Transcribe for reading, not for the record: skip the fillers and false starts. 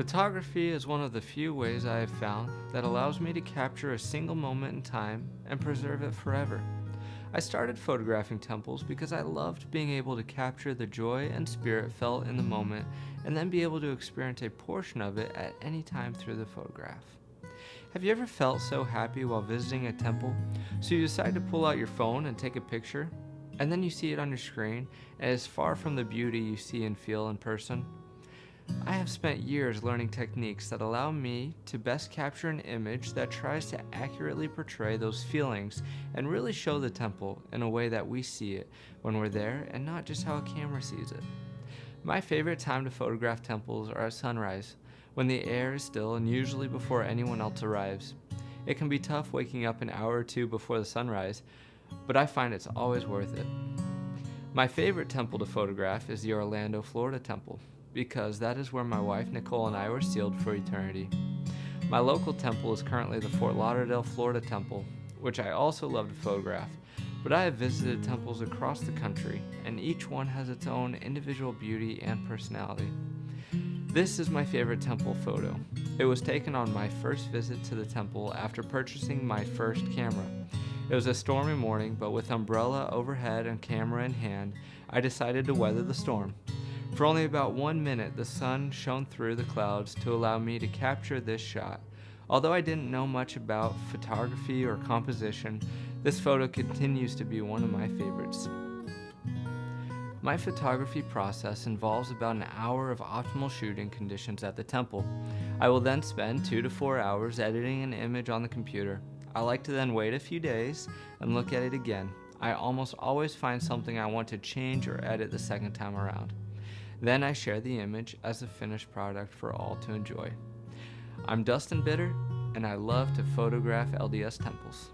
Photography is one of the few ways I have found that allows me to capture a single moment in time and preserve it forever. I started photographing temples because I loved being able to capture the joy and spirit felt in the moment and then be able to experience a portion of it at any time through the photograph. Have you ever felt so happy while visiting a temple, so you decide to pull out your phone and take a picture, and then you see it on your screen and it is far from the beauty you see and feel in person? I have spent years learning techniques that allow me to best capture an image that tries to accurately portray those feelings and really show the temple in a way that we see it when we're there and not just how a camera sees it. My favorite time to photograph temples are at sunrise, when the air is still and usually before anyone else arrives. It can be tough waking up an hour or two before the sunrise, but I find it's always worth it. My favorite temple to photograph is the Orlando, Florida temple, because that is where my wife Nicole and I were sealed for eternity. My local temple is currently the Fort Lauderdale, Florida temple, which I also love to photograph, but I have visited temples across the country, and each one has its own individual beauty and personality. This is my favorite temple photo. It was taken on my first visit to the temple after purchasing my first camera. It was a stormy morning, but with umbrella overhead and camera in hand, I decided to weather the storm. For only about 1 minute, the sun shone through the clouds to allow me to capture this shot. Although I didn't know much about photography or composition, this photo continues to be one of my favorites. My photography process involves about an hour of optimal shooting conditions at the temple. I will then spend 2 to 4 hours editing an image on the computer. I like to then wait a few days and look at it again. I almost always find something I want to change or edit the second time around. Then I share the image as a finished product for all to enjoy. I'm Dustin Bitter, and I love to photograph LDS temples.